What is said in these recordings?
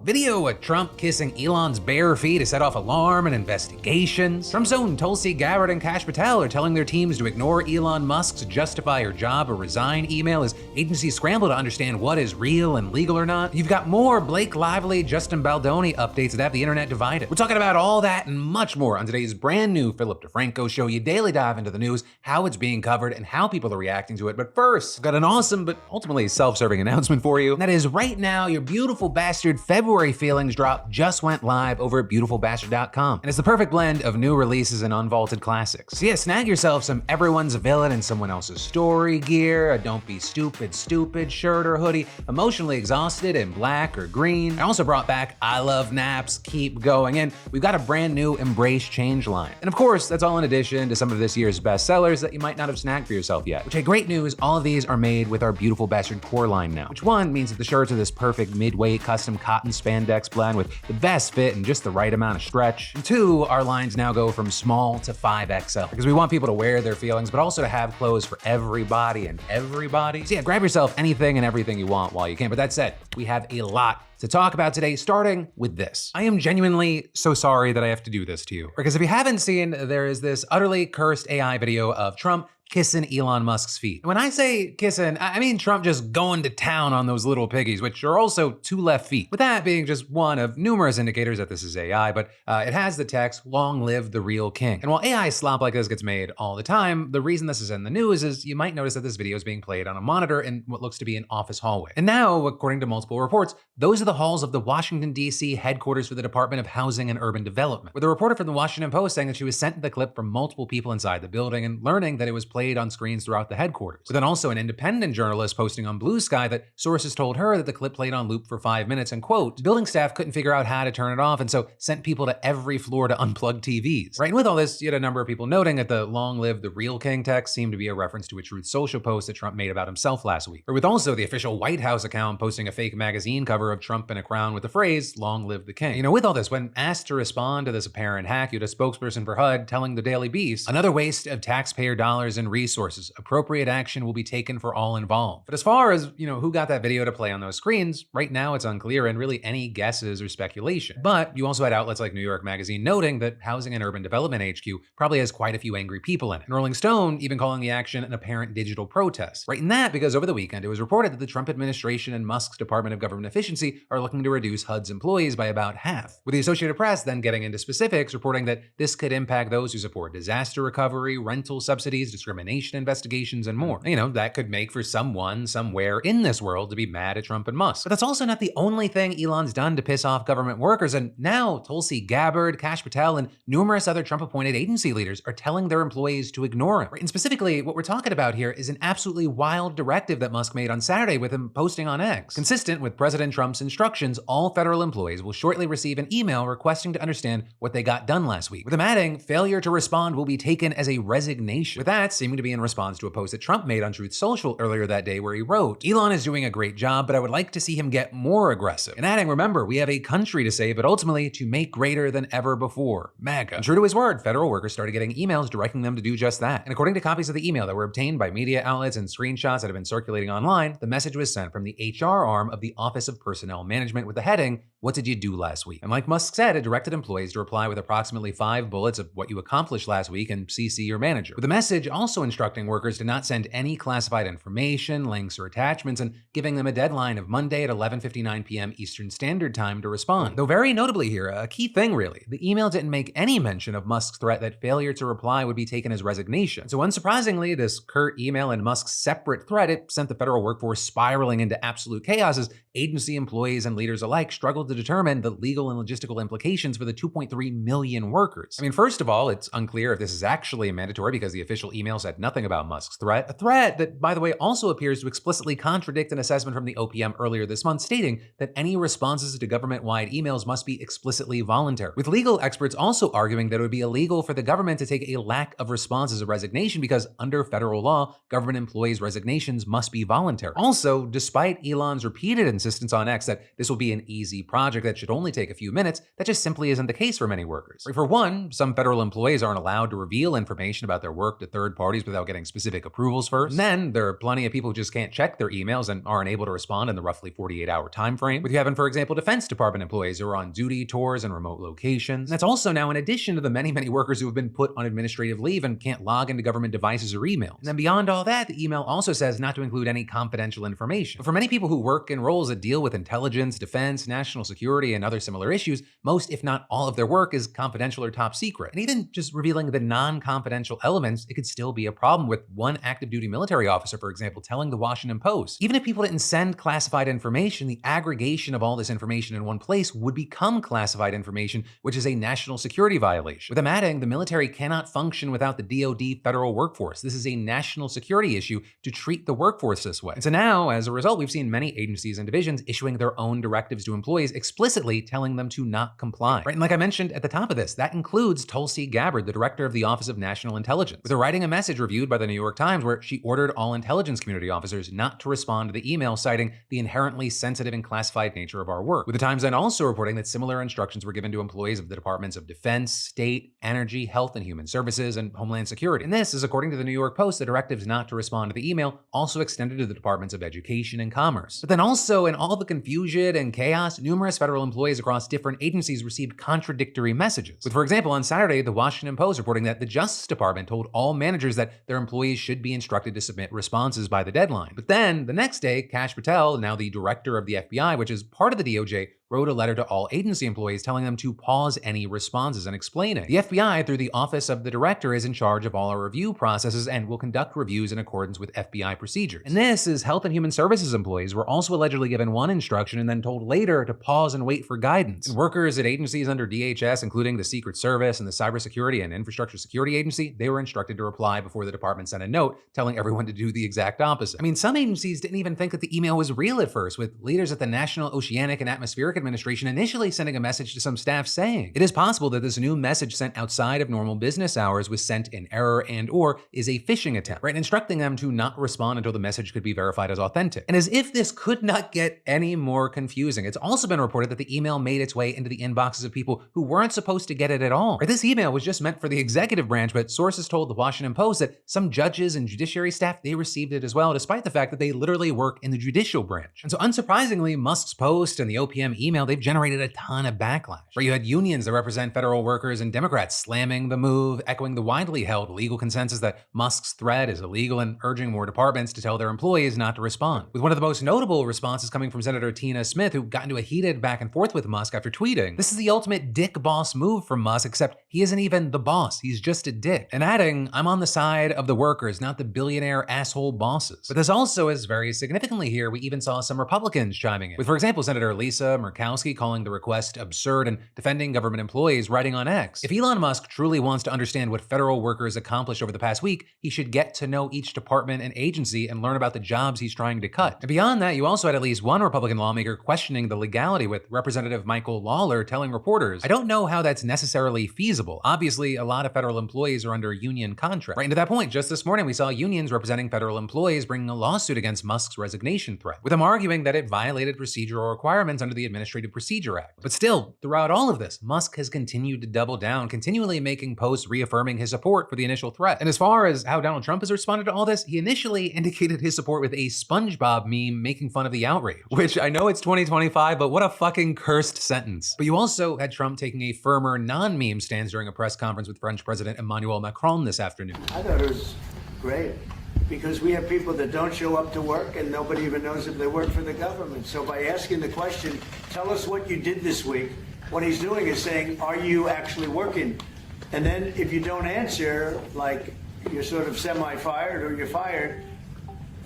Video of Trump kissing Elon's bare feet to set off alarm and investigations. Trump's own Tulsi Gabbard and Kash Patel are telling their teams to ignore Elon Musk's justify your job or resign email as agencies scramble to understand what is real and legal or not. You've got more Blake Lively, Justin Baldoni updates that have the internet divided. We're talking about all that and much more on today's brand new Philip DeFranco show. You daily dive into the news, how it's being covered, and how people are reacting to it. But first, I've got an awesome but ultimately self-serving announcement for you. And that is right now, your Beautiful Bastard February Feelings drop just went live over at beautifulbastard.com. And it's the perfect blend of new releases and unvaulted classics. So yeah, snag yourself some Everyone's a Villain in Someone Else's Story gear, a Don't Be Stupid shirt or hoodie, Emotionally Exhausted in black or green. I also brought back I Love Naps, Keep Going, and we've got a brand new Embrace Change line. And of course, that's all in addition to some of this year's bestsellers that you might not have snagged for yourself yet. Which, hey, great news, all of these are made with our Beautiful Bastard core line now. Which one means that the shirts are this perfect mid-weight custom cotton spandex blend with the best fit and just the right amount of stretch. And two, our lines now go from small to 5XL because we want people to wear their feelings, but also to have clothes for everybody and everybody. So yeah, grab yourself anything and everything you want while you can. But that said, we have a lot to talk about today, starting with this. I am genuinely so sorry that I have to do this to you. Because if you haven't seen, there is this utterly cursed AI video of Trump kissing Elon Musk's feet. And when I say kissing, I mean Trump just going to town on those little piggies, which are also two left feet. With that being just one of numerous indicators that this is AI, but it has the text, "Long live the real king." And while AI slop like this gets made all the time, the reason this is in the news is you might notice that this video is being played on a monitor in what looks to be an office hallway. And now, according to multiple reports, those are the halls of the Washington, D.C. headquarters for the Department of Housing and Urban Development, with a reporter from the Washington Post saying that she was sent the clip from multiple people inside the building and learning that it was played on screens throughout the headquarters. But then also an independent journalist posting on Blue Sky that sources told her that the clip played on loop for 5 minutes and, quote, building staff couldn't figure out how to turn it off and so sent people to every floor to unplug TVs. Right, and with all this, you had a number of people noting that the "Long live the real king" text seemed to be a reference to a Truth Social post that Trump made about himself last week. Or with also the official White House account posting a fake magazine cover of Trump in a crown with the phrase, "Long live the king." You know, with all this, when asked to respond to this apparent hack, you had a spokesperson for HUD telling the Daily Beast, "Another waste of taxpayer dollars and resources. Appropriate action will be taken for all involved." But as far as, who got that video to play on those screens, right now it's unclear and really any guesses or speculation. But you also had outlets like New York Magazine noting that Housing and Urban Development HQ probably has quite a few angry people in it. And Rolling Stone even calling the action an apparent digital protest. Right, in that because over the weekend it was reported that the Trump administration and Musk's Department of Government Efficiency are looking to reduce HUD's employees by about half. With the Associated Press then getting into specifics, reporting that this could impact those who support disaster recovery, rental subsidies, discrimination investigations, and more. That could make for someone, somewhere in this world to be mad at Trump and Musk. But that's also not the only thing Elon's done to piss off government workers, and now Tulsi Gabbard, Kash Patel, and numerous other Trump-appointed agency leaders are telling their employees to ignore him. And specifically, what we're talking about here is an absolutely wild directive that Musk made on Saturday with him posting on X. Consistent with President Trump's instructions, all federal employees will shortly receive an email requesting to understand what they got done last week, with him adding, failure to respond will be taken as a resignation. With that seeming to be in response to a post that Trump made on Truth Social earlier that day where he wrote, "Elon is doing a great job, but I would like to see him get more aggressive." And adding, remember, we have a country to save, but ultimately to make greater than ever before. MAGA. And true to his word, federal workers started getting emails directing them to do just that. And according to copies of the email that were obtained by media outlets and screenshots that have been circulating online, the message was sent from the HR arm of the Office of Personnel Management with the heading, "What did you do last week?" And like Musk said, it directed employees to reply with approximately 5 bullets of what you accomplished last week and CC your manager. With the message also instructing workers to not send any classified information, links, or attachments, and giving them a deadline of Monday at 11:59 p.m. Eastern Standard Time to respond. Though very notably here, a key thing really, the email didn't make any mention of Musk's threat that failure to reply would be taken as resignation. So unsurprisingly, this curt email and Musk's separate threat, it sent the federal workforce spiraling into absolute chaos as agency employees and leaders alike struggled to determine the legal and logistical implications for the 2.3 million workers. I mean, first of all, it's unclear if this is actually mandatory because the official email said nothing about Musk's threat. A threat that, by the way, also appears to explicitly contradict an assessment from the OPM earlier this month stating that any responses to government-wide emails must be explicitly voluntary. With legal experts also arguing that it would be illegal for the government to take a lack of response as a resignation because under federal law, government employees' resignations must be voluntary. Also, despite Elon's repeated insistence on X that this will be an easy project that should only take a few minutes, that just simply isn't the case for many workers. For one, some federal employees aren't allowed to reveal information about their work to third parties parties without getting specific approvals first. And then there are plenty of people who just can't check their emails and aren't able to respond in the roughly 48-hour time frame. With you having, for example, Defense Department employees who are on duty, tours, and remote locations. And that's also now in addition to the many workers who have been put on administrative leave and can't log into government devices or emails. And then beyond all that, the email also says not to include any confidential information. But for many people who work in roles that deal with intelligence, defense, national security, and other similar issues, most, if not all of their work is confidential or top secret. And even just revealing the non-confidential elements, it could still be a problem, with one active duty military officer, for example, telling the Washington Post, even if people didn't send classified information, the aggregation of all this information in one place would become classified information, which is a national security violation. With them adding, the military cannot function without the DoD federal workforce. This is a national security issue to treat the workforce this way. And so now, as a result, we've seen many agencies and divisions issuing their own directives to employees, explicitly telling them to not comply. Right? And like I mentioned at the top of this, that includes Tulsi Gabbard, the director of the Office of National Intelligence, with her writing a message reviewed by the New York Times where she ordered all intelligence community officers not to respond to the email, citing the inherently sensitive and classified nature of our work. With the Times then also reporting that similar instructions were given to employees of the Departments of Defense, State, Energy, Health and Human Services, and Homeland Security. And this is according to the New York Post, the directives not to respond to the email also extended to the Departments of Education and Commerce. But then also, in all the confusion and chaos, numerous federal employees across different agencies received contradictory messages. With, for example, on Saturday, the Washington Post reporting that the Justice Department told all managers that their employees should be instructed to submit responses by the deadline. But then, the next day, Kash Patel, now the director of the FBI, which is part of the DOJ, wrote a letter to all agency employees telling them to pause any responses and explaining. The FBI, through the Office of the Director, is in charge of all our review processes and will conduct reviews in accordance with FBI procedures. And this is Health and Human Services employees were also allegedly given one instruction and then told later to pause and wait for guidance. And workers at agencies under DHS, including the Secret Service and the Cybersecurity and Infrastructure Security Agency, they were instructed to reply before the department sent a note telling everyone to do the exact opposite. I mean, some agencies didn't even think that the email was real at first, with leaders at the National Oceanic and Atmospheric Administration initially sending a message to some staff saying, it is possible that this new message sent outside of normal business hours was sent in error and/or is a phishing attempt, right? Instructing them to not respond until the message could be verified as authentic. And as if this could not get any more confusing, it's also been reported that the email made its way into the inboxes of people who weren't supposed to get it at all. Right? This email was just meant for the executive branch, but sources told the Washington Post that some judges and judiciary staff, they received it as well, despite the fact that they literally work in the judicial branch. And so unsurprisingly, Musk's post and the OPM email, they've generated a ton of backlash. Where you had unions that represent federal workers and Democrats slamming the move, echoing the widely held legal consensus that Musk's threat is illegal and urging more departments to tell their employees not to respond. With one of the most notable responses coming from Senator Tina Smith, who got into a heated back and forth with Musk after tweeting, "This is the ultimate dick boss move from Musk, except he isn't even the boss, he's just a dick." And adding, "I'm on the side of the workers, not the billionaire asshole bosses." But this also is very significantly here, we even saw some Republicans chiming in. With, for example, Senator Lisa Murkowski calling the request absurd and defending government employees, writing on X, "If Elon Musk truly wants to understand what federal workers accomplished over the past week, he should get to know each department and agency and learn about the jobs he's trying to cut." And beyond that, you also had at least one Republican lawmaker questioning the legality, with Representative Michael Lawler telling reporters, "I don't know how that's necessarily feasible. Obviously, a lot of federal employees are under union contract." Right, and to that point, just this morning, we saw unions representing federal employees bringing a lawsuit against Musk's resignation threat, with them arguing that it violated procedural requirements under the Administrative Procedure Act. But still, throughout all of this, Musk has continued to double down, continually making posts reaffirming his support for the initial threat. And as far as how Donald Trump has responded to all this, he initially indicated his support with a SpongeBob meme making fun of the outrage, which I know it's 2025, but what a fucking cursed sentence. But you also had Trump taking a firmer non-meme stance during a press conference with French President Emmanuel Macron this afternoon. I thought it was great, because we have people that don't show up to work and nobody even knows if they work for the government. So by asking the question, tell us what you did this week, what he's doing is saying, are you actually working? And then if you don't answer, like you're sort of semi-fired or you're fired,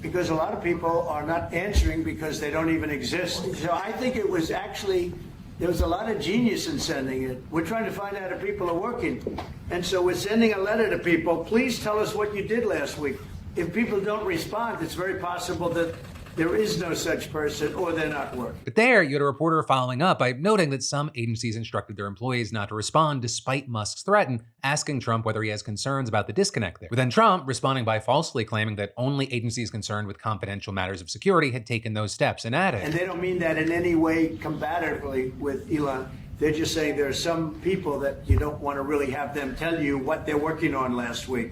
because a lot of people are not answering because they don't even exist. So I think it was actually, there was a lot of genius in sending it. We're trying to find out if people are working. And so we're sending a letter to people, please tell us what you did last week. If people don't respond, it's very possible that there is no such person or they're not working. But there, you had a reporter following up by noting that some agencies instructed their employees not to respond despite Musk's threat and asking Trump whether he has concerns about the disconnect there. With then Trump responding by falsely claiming that only agencies concerned with confidential matters of security had taken those steps, and added, and they don't mean that in any way combatively with Elon. They're just saying there are some people that you don't want to really have them tell you what they're working on last week.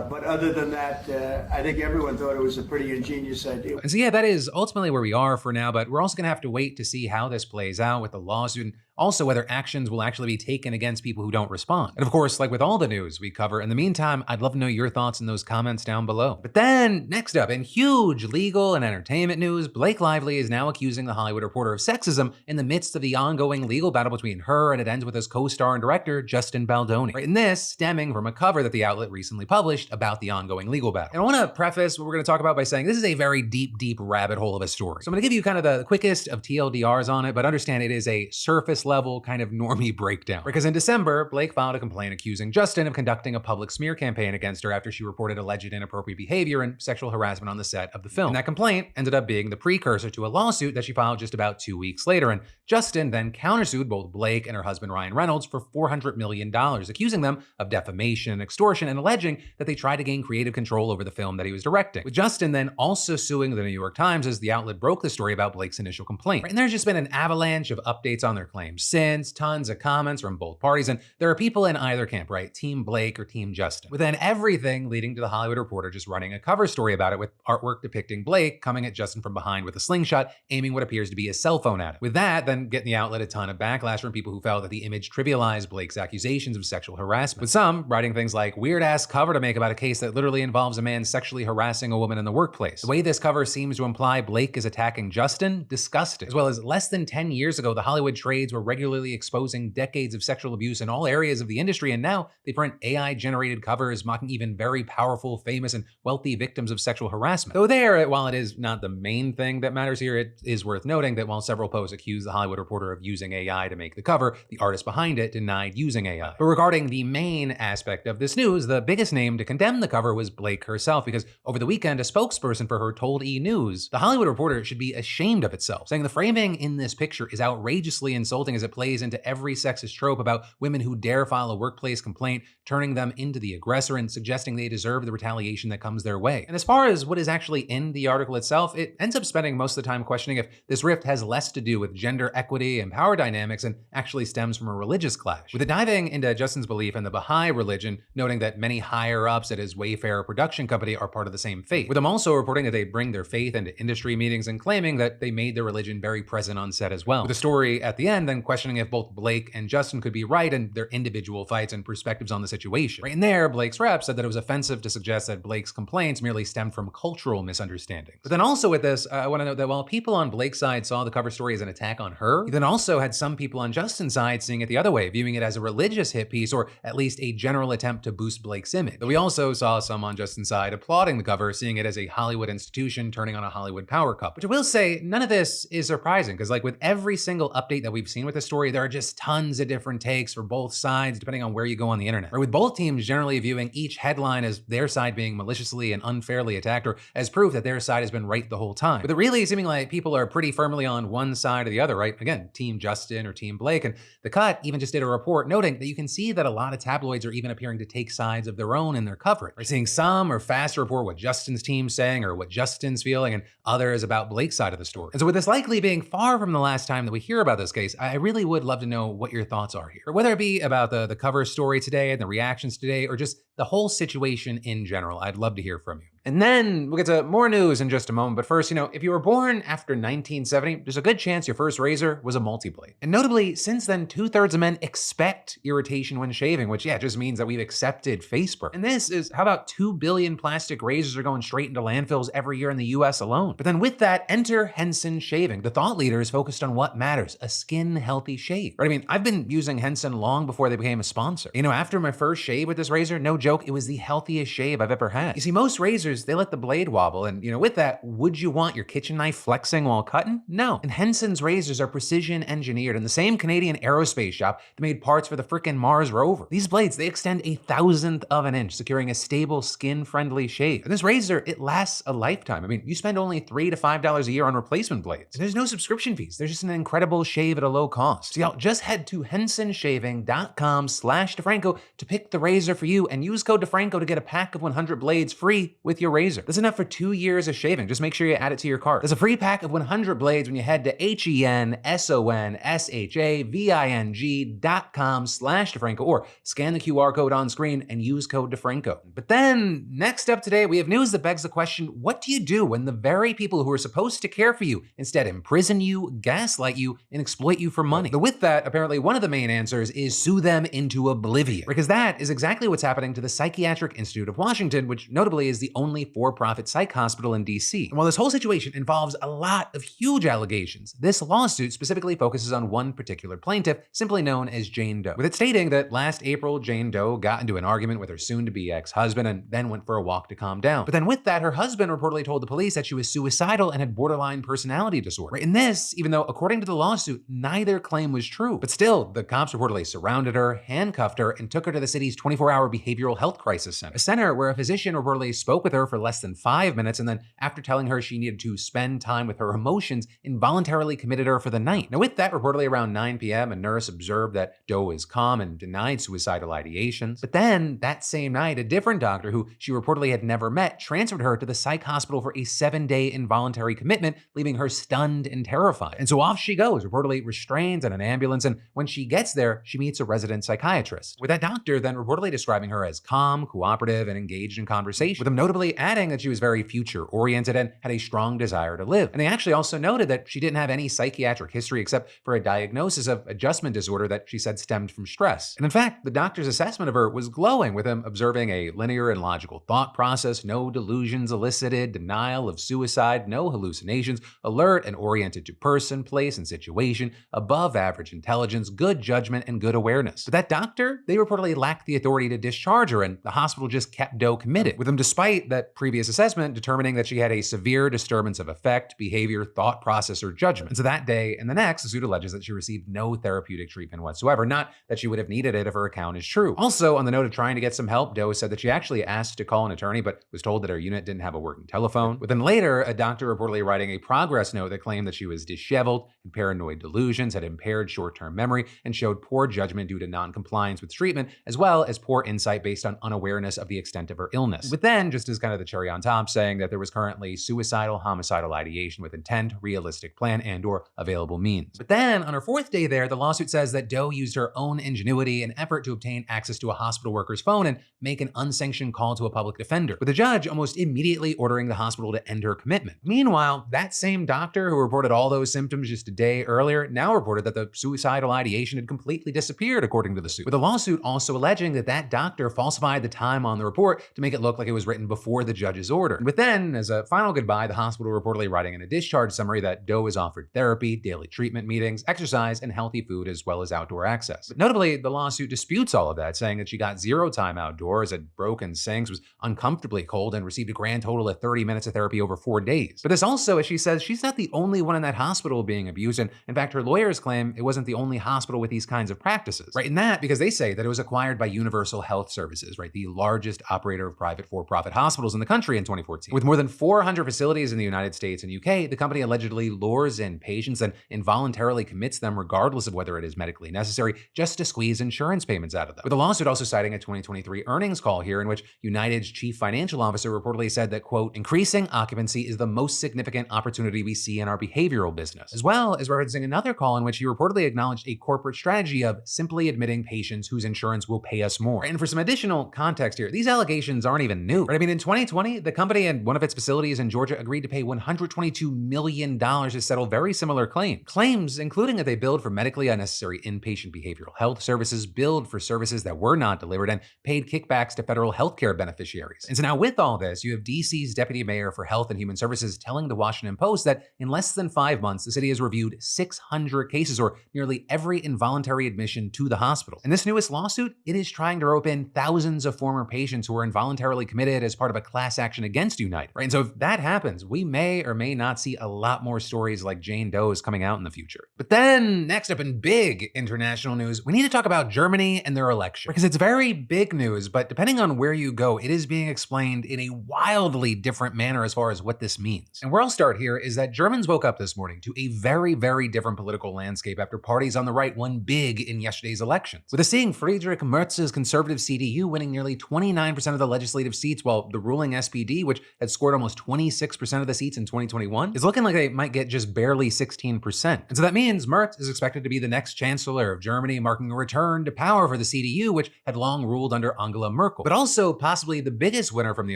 But other than that, I think everyone thought it was a pretty ingenious idea. And so, yeah, that is ultimately where we are for now, but we're also going to have to wait to see how this plays out with the lawsuit and also whether actions will actually be taken against people who don't respond. And of course, like with all the news we cover, in the meantime, I'd love to know your thoughts in those comments down below. But then, next up, in huge legal and entertainment news, Blake Lively is now accusing The Hollywood Reporter of sexism in the midst of the ongoing legal battle between her, and it ends with his co-star and director, Justin Baldoni. Right, and this stemming from a cover that the outlet recently published about the ongoing legal battle. And I want to preface what we're going to talk about by saying this is a very deep rabbit hole of a story. So I'm going to give you kind of the quickest of TLDRs on it, but understand it is a surface level kind of normie breakdown. Because in December, Blake filed a complaint accusing Justin of conducting a public smear campaign against her after she reported alleged inappropriate behavior and sexual harassment on the set of the film. And that complaint ended up being the precursor to a lawsuit that she filed just about 2 weeks later. And Justin then countersued both Blake and her husband Ryan Reynolds for $400 million, accusing them of defamation and extortion and alleging that they tried to gain creative control over the film that he was directing. With Justin then also suing the New York Times as the outlet broke the story about Blake's initial complaint. And there's just been an avalanche of updates on their claims since, tons of comments from both parties, and there are people in either camp, right? Team Blake or Team Justin. With then everything leading to The Hollywood Reporter just running a cover story about it with artwork depicting Blake coming at Justin from behind with a slingshot, aiming what appears to be a cell phone at him. With that, then getting the outlet a ton of backlash from people who felt that the image trivialized Blake's accusations of sexual harassment. With some writing things like, weird ass cover to make about a case that literally involves a man sexually harassing a woman in the workplace. The way this cover seems to imply Blake is attacking Justin, disgusting. As well as less than 10 years ago, the Hollywood trades were regularly exposing decades of sexual abuse in all areas of the industry, and now they print AI-generated covers mocking even very powerful, famous, and wealthy victims of sexual harassment. Though there, while it is not the main thing that matters here, it is worth noting that while several posts accused The Hollywood Reporter of using AI to make the cover, the artist behind it denied using AI. But regarding the main aspect of this news, the biggest name to condemn the cover was Blake herself, because over the weekend, a spokesperson for her told E! News, The Hollywood Reporter should be ashamed of itself, saying the framing in this picture is outrageously insulting as it plays into every sexist trope about women who dare file a workplace complaint, turning them into the aggressor and suggesting they deserve the retaliation that comes their way. And as far as what is actually in the article itself, it ends up spending most of the time questioning if this rift has less to do with gender equity and power dynamics and actually stems from a religious clash. With it diving into Justin's belief in the Baha'i religion, noting that many higher-ups at his Wayfarer production company are part of the same faith, with them also reporting that they bring their faith into industry meetings and claiming that they made their religion very present on set as well. With the story at the end then questioning if both Blake and Justin could be right in their individual fights and perspectives on the situation. Right in there, Blake's rep said that it was offensive to suggest that Blake's complaints merely stemmed from cultural misunderstandings. But then also with this, I want to note that while people on Blake's side saw the cover story as an attack on her, you then also had some people on Justin's side seeing it the other way, viewing it as a religious hit piece or at least a general attempt to boost Blake's image. But we also saw some on Justin's side applauding the cover, seeing it as a Hollywood institution turning on a Hollywood power couple. Which I will say, none of this is surprising, because like with every single update that we've seen with the story, there are just tons of different takes for both sides, depending on where you go on the internet. Or with both teams generally viewing each headline as their side being maliciously and unfairly attacked, or as proof that their side has been right the whole time. With it really seeming like people are pretty firmly on one side or the other, right? Again, Team Justin or Team Blake. And The Cut even just did a report noting that you can see that a lot of tabloids are even appearing to take sides of their own in their coverage. We're seeing some are fast to report what Justin's team's saying or what Justin's feeling, and others about Blake's side of the story. And so with this likely being far from the last time that we hear about this case, I really would love to know what your thoughts are here. Or whether it be about the cover story today and the reactions today, or just the whole situation in general. I'd love to hear from you. And then we'll get to more news in just a moment. But first, if you were born after 1970, there's a good chance your first razor was a multi-blade. And notably, since then, 2/3 of men expect irritation when shaving, which, just means that we've accepted face burn. And this is how about 2 billion plastic razors are going straight into landfills every year in the US alone. But then with that, enter Henson Shaving. The thought leader is focused on what matters, a skin-healthy shave. Right? I mean, I've been using Henson long before they became a sponsor. After my first shave with this razor, no joke, it was the healthiest shave I've ever had. You see, most razors, they let the blade wobble, and with that, would you want your kitchen knife flexing while cutting? No. And Henson's razors are precision engineered in the same Canadian aerospace shop that made parts for the frickin' Mars rover. These blades, they extend 1/1000th of an inch, securing a stable, skin-friendly shave. And this razor, it lasts a lifetime. I mean, you spend only $3 to $5 a year on replacement blades. And there's no subscription fees. There's just an incredible shave at a low cost. So y'all, just head to hensonshaving.com/DeFranco to pick the razor for you and use code DeFranco to get a pack of 100 blades free with with your razor. That's enough for 2 years of shaving. Just make sure you add it to your cart. There's a free pack of 100 blades when you head to HENSONSHAVING.com/DeFranco or scan the QR code on screen and use code DeFranco. But then, next up today, we have news that begs the question, what do you do when the very people who are supposed to care for you instead imprison you, gaslight you, and exploit you for money? But with that, apparently one of the main answers is sue them into oblivion, because that is exactly what's happening to the Psychiatric Institute of Washington, which notably is the only for-profit psych hospital in DC. And while this whole situation involves a lot of huge allegations, this lawsuit specifically focuses on one particular plaintiff, simply known as Jane Doe, with it stating that last April, Jane Doe got into an argument with her soon-to-be ex-husband and then went for a walk to calm down. But then with that, her husband reportedly told the police that she was suicidal and had borderline personality disorder. And this, even though according to the lawsuit, neither claim was true. But still, the cops reportedly surrounded her, handcuffed her, and took her to the city's 24-hour behavioral health crisis center. A center where a physician reportedly spoke with her for less than 5 minutes and then, after telling her she needed to spend time with her emotions, involuntarily committed her for the night. Now with that, reportedly around 9 p.m., a nurse observed that Doe was calm and denied suicidal ideations. But then, that same night, a different doctor who she reportedly had never met transferred her to the psych hospital for a 7-day involuntary commitment, leaving her stunned and terrified. And so off she goes, reportedly restrained in an ambulance, and when she gets there, she meets a resident psychiatrist, with that doctor then reportedly describing her as calm, cooperative, and engaged in conversation, with him notably adding that she was very future-oriented and had a strong desire to live. And they actually also noted that she didn't have any psychiatric history except for a diagnosis of adjustment disorder that she said stemmed from stress. And in fact, the doctor's assessment of her was glowing, with him observing a linear and logical thought process, no delusions elicited, denial of suicide, no hallucinations, alert and oriented to person, place, and situation, above average intelligence, good judgment, and good awareness. But that doctor, they reportedly lacked the authority to discharge her, and the hospital just kept Doe committed, with him despite that previous assessment determining that she had a severe disturbance of affect, behavior, thought process, or judgment. And so that day and the next, the suit alleges that she received no therapeutic treatment whatsoever, not that she would have needed it if her account is true. Also, on the note of trying to get some help, Doe said that she actually asked to call an attorney, but was told that her unit didn't have a working telephone. Within later, a doctor reportedly writing a progress note that claimed that she was disheveled, had paranoid delusions, had impaired short-term memory, and showed poor judgment due to non-compliance with treatment, as well as poor insight based on unawareness of the extent of her illness. But then, just as kind of the cherry on top, saying that there was currently suicidal, homicidal ideation with intent, realistic plan, and/or available means. But then, on her 4th day there, the lawsuit says that Doe used her own ingenuity and effort to obtain access to a hospital worker's phone and make an unsanctioned call to a public defender, with the judge almost immediately ordering the hospital to end her commitment. Meanwhile, that same doctor who reported all those symptoms just a day earlier now reported that the suicidal ideation had completely disappeared, according to the suit, with the lawsuit also alleging that that doctor falsified the time on the report to make it look like it was written before the judge's order. But then, as a final goodbye, the hospital reportedly writing in a discharge summary that Doe was offered therapy, daily treatment meetings, exercise, and healthy food, as well as outdoor access. But notably, the lawsuit disputes all of that, saying that she got 0 time outdoors, had broken sinks, was uncomfortably cold, and received a grand total of 30 minutes of therapy over 4 days. But this also, as she says, she's not the only one in that hospital being abused, and in fact, her lawyers claim it wasn't the only hospital with these kinds of practices, right? And that because they say that it was acquired by Universal Health Services, right? The largest operator of private for-profit hospitals in the country in 2014. With more than 400 facilities in the United States and UK, the company allegedly lures in patients and involuntarily commits them regardless of whether it is medically necessary, just to squeeze insurance payments out of them. With the lawsuit also citing a 2023 earnings call here in which United's chief financial officer reportedly said that, quote, increasing occupancy is the most significant opportunity we see in our behavioral business, as well as referencing another call in which he reportedly acknowledged a corporate strategy of simply admitting patients whose insurance will pay us more. And for some additional context here, these allegations aren't even new, right? I mean, in 2020, the company and one of its facilities in Georgia agreed to pay $122 million to settle very similar claims. Claims including that they billed for medically unnecessary inpatient behavioral health services, billed for services that were not delivered, and paid kickbacks to federal healthcare beneficiaries. And so now with all this, you have DC's Deputy Mayor for Health and Human Services telling the Washington Post that in less than 5 months, the city has reviewed 600 cases, or nearly every involuntary admission to the hospital. In this newest lawsuit, it is trying to rope in thousands of former patients who were involuntarily committed as part of a class action against United, right? And so if that happens, we may or may not see a lot more stories like Jane Doe's coming out in the future. But then next up in big international news, we need to talk about Germany and their election, because it's very big news, but depending on where you go, it is being explained in a wildly different manner as far as what this means. And where I'll start here is that Germans woke up this morning to a very, very different political landscape after parties on the right won big in yesterday's elections, with us seeing Friedrich Merz's conservative CDU winning nearly 29% of the legislative seats, while the ruling SPD, which had scored almost 26% of the seats in 2021, is looking like they might get just barely 16%. And so that means Merz is expected to be the next chancellor of Germany, marking a return to power for the CDU, which had long ruled under Angela Merkel. But also, possibly the biggest winner from the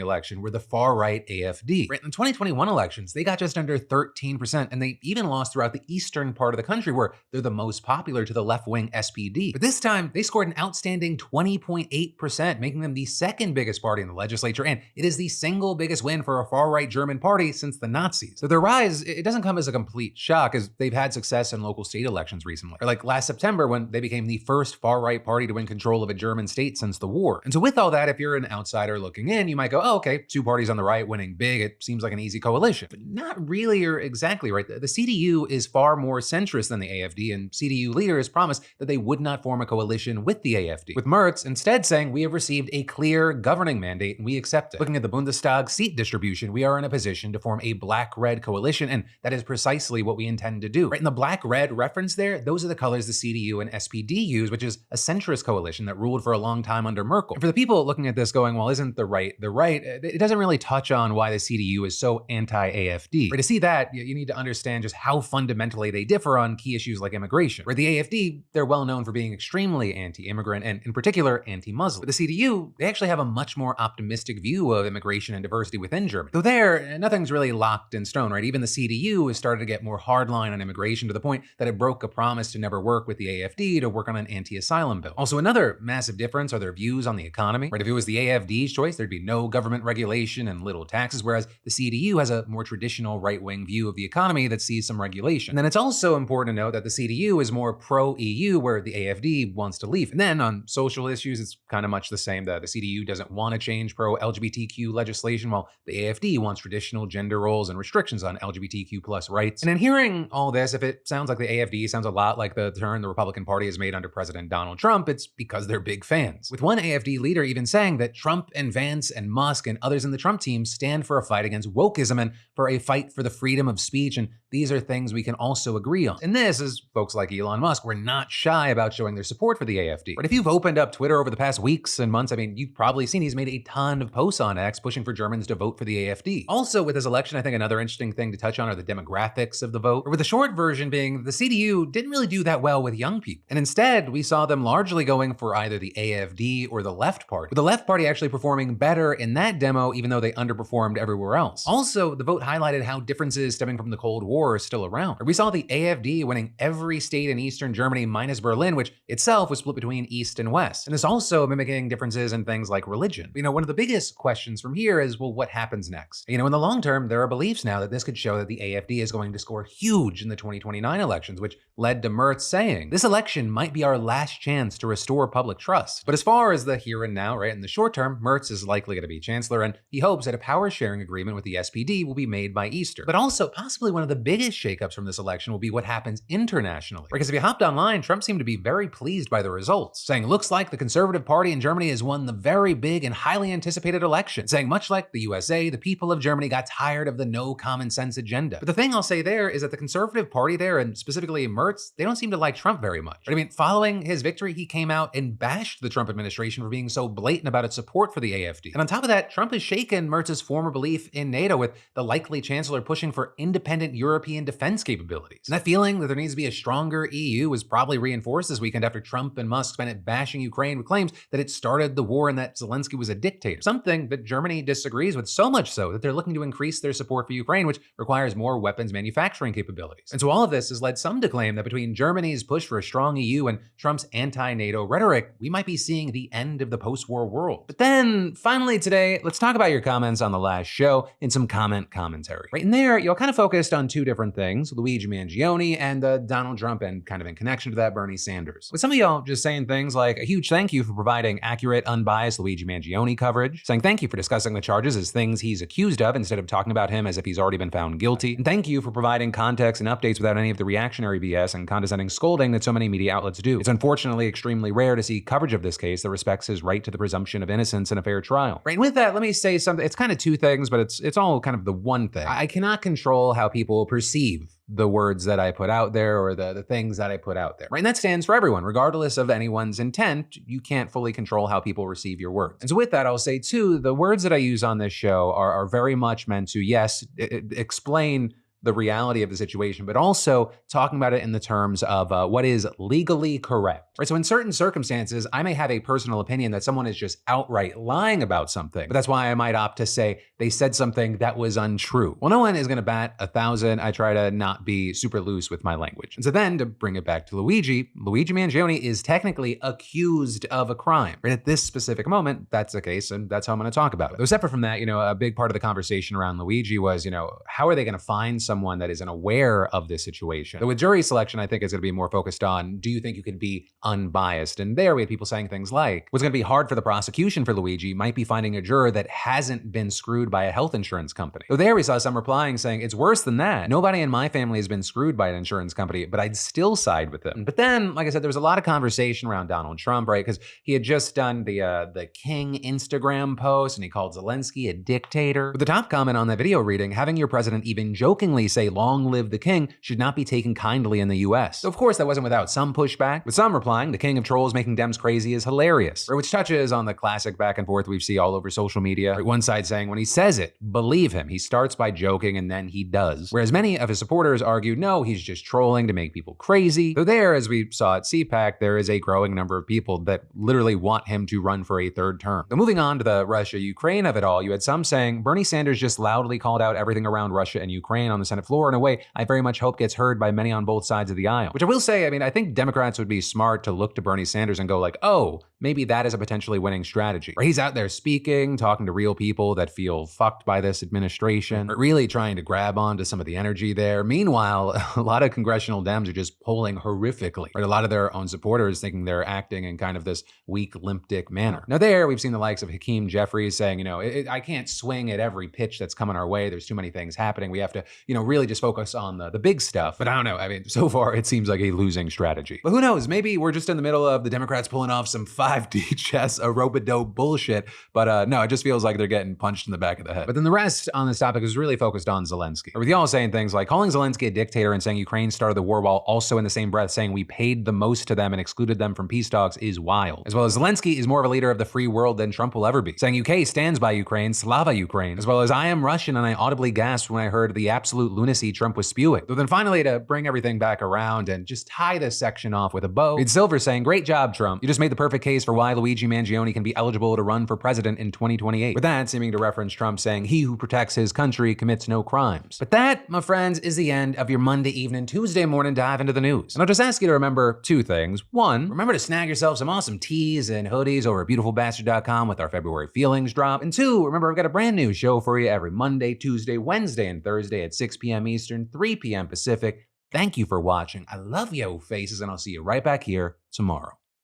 election were the far-right AfD. Right, in the 2021 elections, they got just under 13%, and they even lost throughout the eastern part of the country, where they're the most popular, to the left-wing SPD. But this time, they scored an outstanding 20.8%, making them the second biggest party in the legislature, and it is the single biggest win for a far-right German party since the Nazis. So their rise, it doesn't come as a complete shock, as they've had success in local state elections recently. Or like last September, when they became the first far-right party to win control of a German state since the war. And so with all that, if you're an outsider looking in, you might go, oh, okay, two parties on the right winning big, it seems like an easy coalition. But not really, or exactly right. The CDU is far more centrist than the AfD, and CDU leaders promised that they would not form a coalition with the AfD, with Merz instead saying, we have received a clear governing mandate and we accept it. Looking at the Bundestag seat distribution, we are in a position to form a black-red coalition, and that is precisely what we intend to do. Right, and the black-red reference there, those are the colors the CDU and SPD use, which is a centrist coalition that ruled for a long time under Merkel. And for the people looking at this going, well, isn't the right the right? It doesn't really touch on why the CDU is so anti-AfD. Right, to see that, you need to understand just how fundamentally they differ on key issues like immigration. Where the AfD, they're well known for being extremely anti-immigrant and in particular anti-Muslim. But the CDU, they actually have a much more optimistic view of immigration and diversity within Germany. Though there, nothing's really locked in stone, right? Even the CDU has started to get more hardline on immigration to the point that it broke a promise to never work with the AfD to work on an anti-asylum bill. Also, another massive difference are their views on the economy, right? If it was the AfD's choice, there'd be no government regulation and little taxes, whereas the CDU has a more traditional right-wing view of the economy that sees some regulation. And then it's also important to note that the CDU is more pro-EU, where the AfD wants to leave. And then on social issues, it's kind of much the same. The CDU doesn't want to change pro-LGBTQ legislation, while the AfD wants traditional gender roles and restrictions on LGBTQ plus rights. And in hearing all this, if it sounds like the AfD sounds a lot like the turn the Republican Party has made under President Donald Trump, it's because they're big fans. With one AfD leader even saying that Trump and Vance and Musk and others in the Trump team stand for a fight against wokeism and for a fight for the freedom of speech, and these are things we can also agree on. And this is folks like Elon Musk were not shy about showing their support for the AfD. But if you've opened up Twitter over the past weeks and months, I mean, you've probably seen he's made a ton of posts on X pushing for Germans to vote for the AfD. Also, with this election, I think another interesting thing to touch on are the demographics of the vote, or with the short version being the CDU didn't really do that well with young people. And instead, we saw them largely going for either the AfD or the Left Party, with the Left Party actually performing better in that demo, even though they underperformed everywhere else. Also, the vote highlighted how differences stemming from the Cold War are still around. We saw the AfD winning every state in Eastern Germany minus Berlin, which itself was split between East and West. And it's also mimicking differences in things like religion. You know, one of the biggest questions from here is, well, what happens next? You know, in the long term, there are beliefs now that this could show that the AfD is going to score huge in the 2029 elections, which led to Merz saying, this election might be our last chance to restore public trust. But as far as the here and now, right, in the short term, Merz is likely going to be chancellor, and he hopes that a power sharing agreement with the SPD will be made by Easter. But also, possibly one of the biggest shakeups from this election will be what happens internationally. Because if you hopped online, Trump seemed to be very pleased by the results, saying, looks like the Conservative Party in Germany has won the very big and highly anticipated election, saying much like the USA, the people of Germany got tired of the no common sense agenda. But the thing I'll say there is that the Conservative Party there, and specifically Merz, they don't seem to like Trump very much. But I mean, following his victory, he came out and bashed the Trump administration for being so blatant about its support for the AfD. And on top of that, Trump has shaken Merz's former belief in NATO, with the likely chancellor pushing for independent European defense capabilities. And that feeling that there needs to be a stronger EU was probably reinforced this weekend after Trump and Musk spent it bashing Ukraine with claims that it started the war and that Zelensky was a dictator, something that Germany disagrees with, so much so that they're looking to increase their support for Ukraine, which requires more weapons manufacturing capabilities. And so all of this has led some to claim that between Germany's push for a strong EU and Trump's anti-NATO rhetoric, we might be seeing the end of the post-war world. But then, finally today, let's talk about your comments on the last show in some commentary. Right in there, you all kind of focused on two different things, Luigi Mangione and Donald Trump, and kind of in connection to that, Bernie Sanders. With some of y'all just saying things like, a huge thank you for providing accurate, unbiased Luigi Mangione coverage, saying thank you for discussing the charges as things he's accused of instead of talking about him as if he's already been found guilty, and thank you for providing context and updates without any of the reactionary BS and condescending scolding that so many media outlets do. It's unfortunately extremely rare to see coverage of this case that respects his right to the presumption of innocence in a fair trial. Right, and with that, let me say something. It's kind of two things, but it's all kind of the one thing. I cannot control how people perceive the words that I put out there or the things that I put out there, right? And that stands for everyone, regardless of anyone's intent. You can't fully control how people receive your words. And so with that, I'll say too, the words that I use on this show are very much meant to, yes, explain the reality of the situation, but also talking about it in the terms of what is legally correct. Right? So in certain circumstances, I may have a personal opinion that someone is just outright lying about something, but that's why I might opt to say they said something that was untrue. Well, no one is gonna bat 1,000. I try to not be super loose with my language. And so then to bring it back to Luigi Mangione is technically accused of a crime. Right at this specific moment, that's the case, and that's how I'm gonna talk about it. Though separate from that, a big part of the conversation around Luigi was, how are they gonna find someone that isn't aware of this situation? But with jury selection, I think it's gonna be more focused on, do you think you can be unbiased? And there we had people saying things like, what's gonna be hard for the prosecution for Luigi might be finding a juror that hasn't been screwed by a health insurance company. So there we saw some replying saying, it's worse than that. Nobody in my family has been screwed by an insurance company, but I'd still side with them. But then, like I said, there was a lot of conversation around Donald Trump, right? Because he had just done the King Instagram post and he called Zelensky a dictator. But the top comment on that video reading, having your president even jokingly say, long live the king, should not be taken kindly in the US. So of course that wasn't without some pushback, with some replying, the king of trolls making Dems crazy is hilarious, which touches on the classic back and forth we see all over social media. One side saying when he says it, believe him. He starts by joking and then he does. Whereas many of his supporters argue, no, he's just trolling to make people crazy. Though there, as we saw at CPAC, there is a growing number of people that literally want him to run for a third term. But moving on to the Russia-Ukraine of it all, you had some saying Bernie Sanders just loudly called out everything around Russia and Ukraine on the Senate floor in a way I very much hope gets heard by many on both sides of the aisle. Which I will say, I think Democrats would be smart to look to Bernie Sanders and go like, oh, maybe that is a potentially winning strategy. Where he's out there speaking, talking to real people that feel fucked by this administration, but really trying to grab onto some of the energy there. Meanwhile, a lot of congressional Dems are just polling horrifically. Right? A lot of their own supporters thinking they're acting in kind of this weak, limp dick manner. Now there, we've seen the likes of Hakeem Jeffries saying, I can't swing at every pitch that's coming our way. There's too many things happening. We have to, really just focus on the big stuff. But I don't know. So far it seems like a losing strategy. But who knows? Maybe we're just in the middle of the Democrats pulling off some 5D chess, a rope-a-dope bullshit. But no, it just feels like they're getting punched in the back of the head. But then the rest on this topic is really focused on Zelensky. With y'all saying things like calling Zelensky a dictator and saying Ukraine started the war while also in the same breath saying we paid the most to them and excluded them from peace talks is wild. As well as Zelensky is more of a leader of the free world than Trump will ever be. Saying UK stands by Ukraine, Slava Ukraine, as well as I am Russian and I audibly gasped when I heard the absolute lunacy Trump was spewing. So then finally to bring everything back around and just tie this section off with a bow, Reed Silver saying, great job, Trump. You just made the perfect case for why Luigi Mangione can be eligible to run for president in 2028. With that seeming to reference Trump saying he who protects his country commits no crimes. But that, my friends, is the end of your Monday evening, Tuesday morning dive into the news. And I'll just ask you to remember two things. One, remember to snag yourself some awesome tees and hoodies over at beautifulbastard.com with our February feelings drop. And two, remember I've got a brand new show for you every Monday, Tuesday, Wednesday, and Thursday at 6 p.m. Eastern, 3 p.m. Pacific. Thank you for watching. I love yo faces, and I'll see you right back here tomorrow.